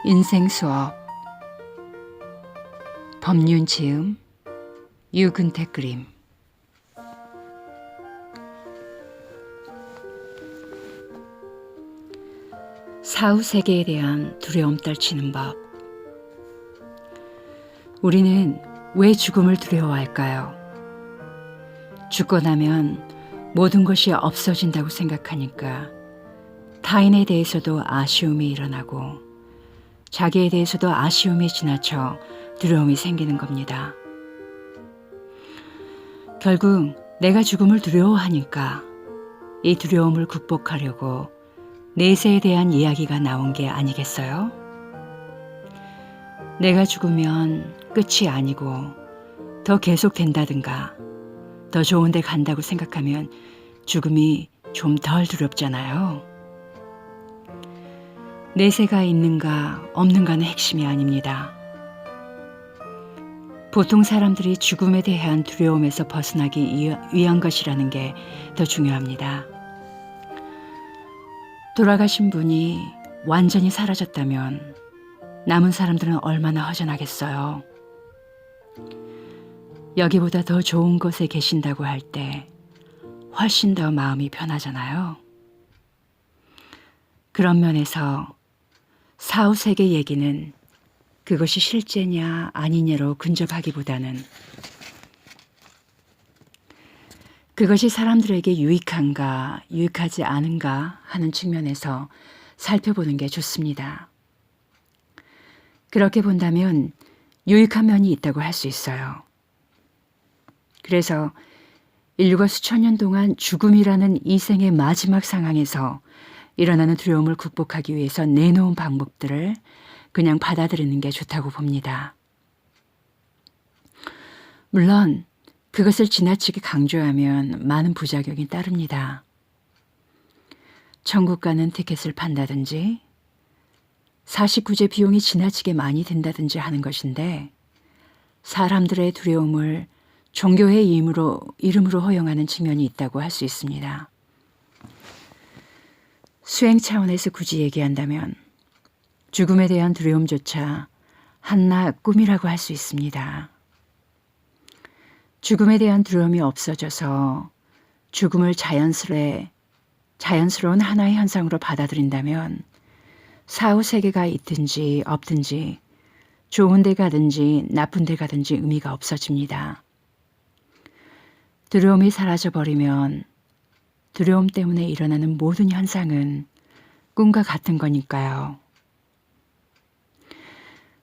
인생 수업 법륜 지음 유근택 그림. 사후 세계에 대한 두려움 떨치는 법. 우리는 왜 죽음을 두려워할까요? 죽고 나면 모든 것이 없어진다고 생각하니까 타인에 대해서도 아쉬움이 일어나고 자기에 대해서도 아쉬움이 지나쳐 두려움이 생기는 겁니다. 결국 내가 죽음을 두려워하니까 이 두려움을 극복하려고 내세에 대한 이야기가 나온 게 아니겠어요? 내가 죽으면 끝이 아니고 더 계속된다든가 더 좋은 데 간다고 생각하면 죽음이 좀 덜 두렵잖아요. 내세가 있는가 없는가는 핵심이 아닙니다. 보통 사람들이 죽음에 대한 두려움에서 벗어나기 위한 것이라는 게 더 중요합니다. 돌아가신 분이 완전히 사라졌다면 남은 사람들은 얼마나 허전하겠어요. 여기보다 더 좋은 곳에 계신다고 할 때 훨씬 더 마음이 편하잖아요. 그런 면에서 사후 세계 얘기는 그것이 실제냐 아니냐로 근접하기보다는 그것이 사람들에게 유익한가 유익하지 않은가 하는 측면에서 살펴보는 게 좋습니다. 그렇게 본다면 유익한 면이 있다고 할 수 있어요. 그래서 인류가 수천 년 동안 죽음이라는 이 생의 마지막 상황에서 일어나는 두려움을 극복하기 위해서 내놓은 방법들을 그냥 받아들이는 게 좋다고 봅니다. 물론 그것을 지나치게 강조하면 많은 부작용이 따릅니다. 천국 가는 티켓을 판다든지 49제 비용이 지나치게 많이 든다든지 하는 것인데 사람들의 두려움을 종교의 이름으로 허용하는 측면이 있다고 할 수 있습니다. 수행 차원에서 굳이 얘기한다면 죽음에 대한 두려움조차 한낱 꿈이라고 할 수 있습니다. 죽음에 대한 두려움이 없어져서 죽음을 자연스러운 하나의 현상으로 받아들인다면 사후 세계가 있든지 없든지 좋은 데 가든지 나쁜 데 가든지 의미가 없어집니다. 두려움이 사라져버리면 두려움 때문에 일어나는 모든 현상은 꿈과 같은 거니까요.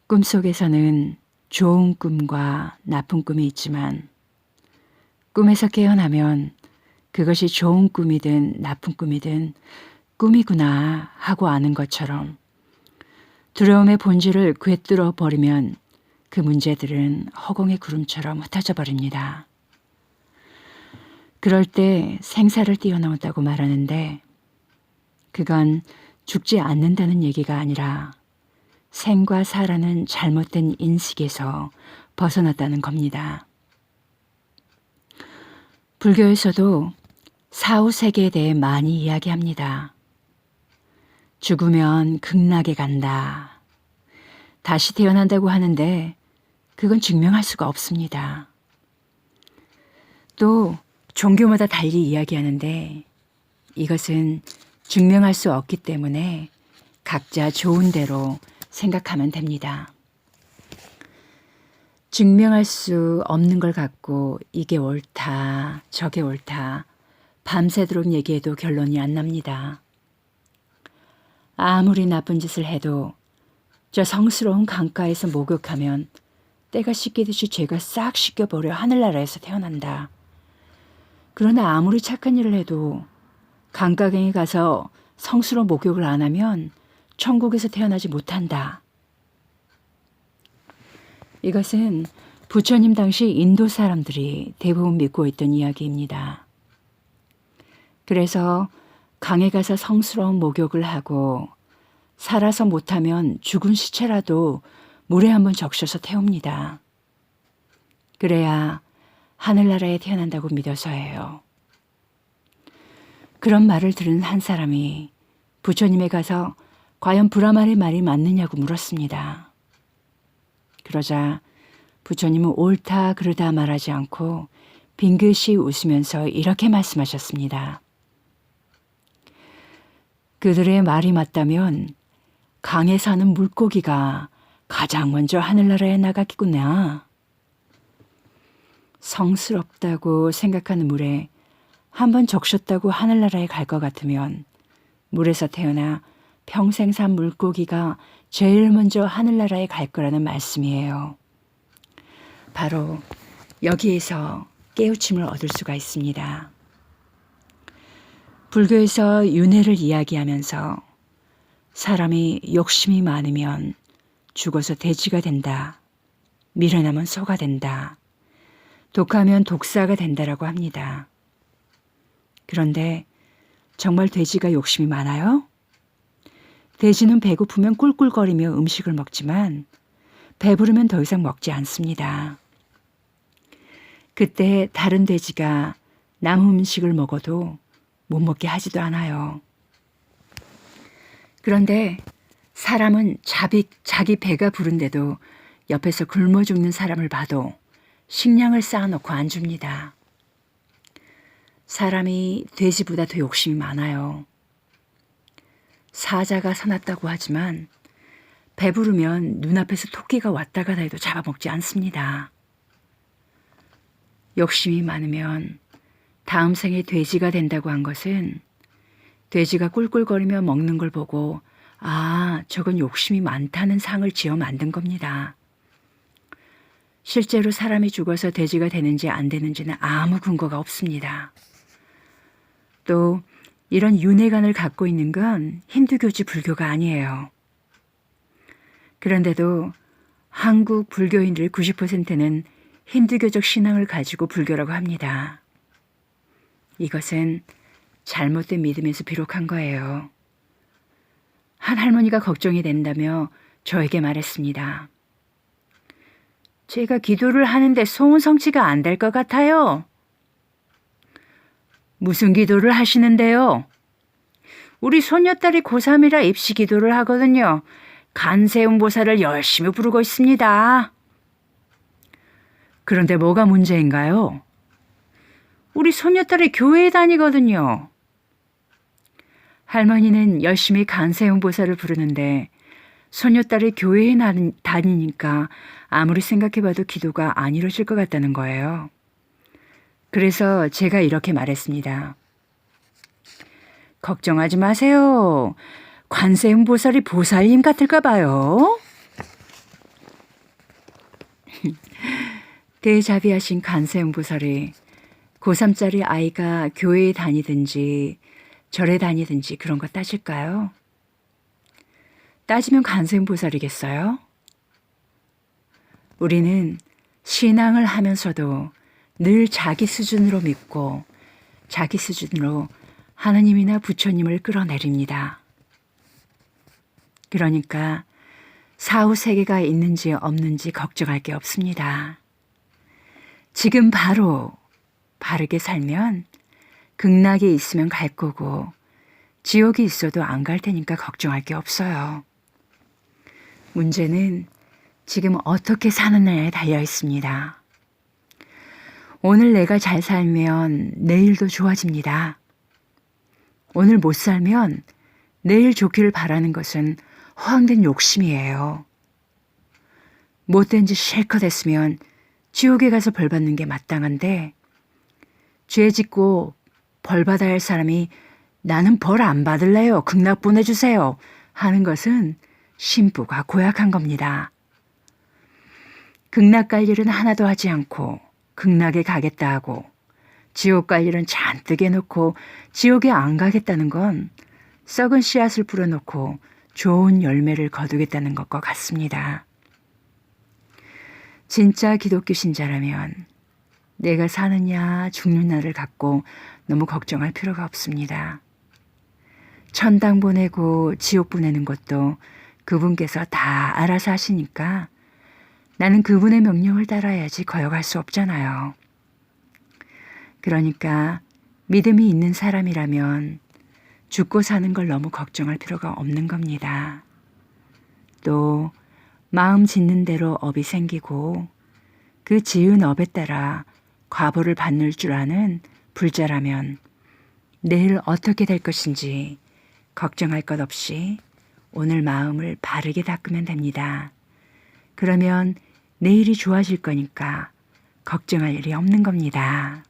꿈속에서는 좋은 꿈과 나쁜 꿈이 있지만 꿈에서 깨어나면 그것이 좋은 꿈이든 나쁜 꿈이든 꿈이구나 하고 아는 것처럼 두려움의 본질을 꿰뚫어 버리면 그 문제들은 허공의 구름처럼 흩어져 버립니다. 그럴 때 생사를 뛰어넘었다고 말하는데 그건 죽지 않는다는 얘기가 아니라 생과 사라는 잘못된 인식에서 벗어났다는 겁니다. 불교에서도 사후 세계에 대해 많이 이야기합니다. 죽으면 극락에 간다. 다시 태어난다고 하는데 그건 증명할 수가 없습니다. 또 종교마다 달리 이야기하는데 이것은 증명할 수 없기 때문에 각자 좋은 대로 생각하면 됩니다. 증명할 수 없는 걸 갖고 이게 옳다, 저게 옳다, 밤새도록 얘기해도 결론이 안 납니다. 아무리 나쁜 짓을 해도 저 성스러운 강가에서 목욕하면 때가 씻기듯이 죄가 싹 씻겨버려 하늘나라에서 태어난다. 그러나 아무리 착한 일을 해도 강가경에 가서 성스러운 목욕을 안 하면 천국에서 태어나지 못한다. 이것은 부처님 당시 인도 사람들이 대부분 믿고 있던 이야기입니다. 그래서 강에 가서 성스러운 목욕을 하고 살아서 못하면 죽은 시체라도 물에 한번 적셔서 태웁니다. 그래야 하늘나라에 태어난다고 믿어서예요. 그런 말을 들은 한 사람이 부처님에 가서 과연 브라말의 말이 맞느냐고 물었습니다. 그러자 부처님은 옳다 그르다 말하지 않고 빙긋이 웃으면서 이렇게 말씀하셨습니다. 그들의 말이 맞다면 강에 사는 물고기가 가장 먼저 하늘나라에 나갔겠구나. 성스럽다고 생각하는 물에 한번 적셨다고 하늘나라에 갈 것 같으면 물에서 태어나 평생 산 물고기가 제일 먼저 하늘나라에 갈 거라는 말씀이에요. 바로 여기에서 깨우침을 얻을 수가 있습니다. 불교에서 윤회를 이야기하면서 사람이 욕심이 많으면 죽어서 돼지가 된다. 미련하면 소가 된다. 독하면 독사가 된다라고 합니다. 그런데 정말 돼지가 욕심이 많아요? 돼지는 배고프면 꿀꿀거리며 음식을 먹지만 배부르면 더 이상 먹지 않습니다. 그때 다른 돼지가 남은 음식을 먹어도 못 먹게 하지도 않아요. 그런데 사람은 자기 배가 부른데도 옆에서 굶어 죽는 사람을 봐도 식량을 쌓아놓고 안 줍니다. 사람이 돼지보다 더 욕심이 많아요. 사자가 사납다고 하지만 배부르면 눈앞에서 토끼가 왔다 가다 해도 잡아먹지 않습니다. 욕심이 많으면 다음 생에 돼지가 된다고 한 것은 돼지가 꿀꿀거리며 먹는 걸 보고 아, 저건 욕심이 많다는 상을 지어 만든 겁니다. 실제로 사람이 죽어서 돼지가 되는지 안 되는지는 아무 근거가 없습니다. 또 이런 윤회관을 갖고 있는 건 힌두교지 불교가 아니에요. 그런데도 한국 불교인들 90%는 힌두교적 신앙을 가지고 불교라고 합니다. 이것은 잘못된 믿음에서 비롯한 거예요. 한 할머니가 걱정이 된다며 저에게 말했습니다. 제가 기도를 하는데 소원 성취가 안 될 것 같아요. 무슨 기도를 하시는데요? 우리 손녀딸이 고3이라 입시 기도를 하거든요. 간세음보살을 열심히 부르고 있습니다. 그런데 뭐가 문제인가요? 우리 손녀딸이 교회에 다니거든요. 할머니는 열심히 간세음보살을 부르는데 손녀딸이 교회에 다니니까 아무리 생각해봐도 기도가 안 이루어질 것 같다는 거예요. 그래서 제가 이렇게 말했습니다. 걱정하지 마세요. 관세음보살이 보살님 같을까 봐요. 대자비하신 관세음보살이 고3짜리 아이가 교회에 다니든지 절에 다니든지 그런 거 따질까요? 따지면 관세음보살이겠어요? 우리는 신앙을 하면서도 늘 자기 수준으로 믿고 자기 수준으로 하느님이나 부처님을 끌어내립니다. 그러니까 사후 세계가 있는지 없는지 걱정할 게 없습니다. 지금 바로 바르게 살면 극락이 있으면 갈 거고 지옥이 있어도 안 갈 테니까 걱정할 게 없어요. 문제는 지금 어떻게 사느냐에 달려 있습니다. 오늘 내가 잘 살면 내일도 좋아집니다. 오늘 못 살면 내일 좋기를 바라는 것은 허황된 욕심이에요. 못된 짓 실컷 했으면 지옥에 가서 벌 받는 게 마땅한데 죄 짓고 벌 받아야 할 사람이 나는 벌 안 받을래요. 극락 보내주세요. 하는 것은 심부가 고약한 겁니다. 극락 갈 일은 하나도 하지 않고 극락에 가겠다 하고 지옥 갈 일은 잔뜩 해놓고 지옥에 안 가겠다는 건 썩은 씨앗을 뿌려놓고 좋은 열매를 거두겠다는 것과 같습니다. 진짜 기독교 신자라면 내가 사느냐 죽느냐를 갖고 너무 걱정할 필요가 없습니다. 천당 보내고 지옥 보내는 것도 그분께서 다 알아서 하시니까 나는 그분의 명령을 따라야지 거역할 수 죽고 사는 걸 너무 걱정할 필요가 없는 겁니다. 또 마음 짓는 대로 업이 생기고 그 지은 업에 따라 과보를 받는 줄 아는 불자라면 내일 어떻게 될 것인지 걱정할 것 없이 오늘 마음을 바르게 닦으면 됩니다. 그러면 내일이 좋아질 거니까 걱정할 일이 없는 겁니다.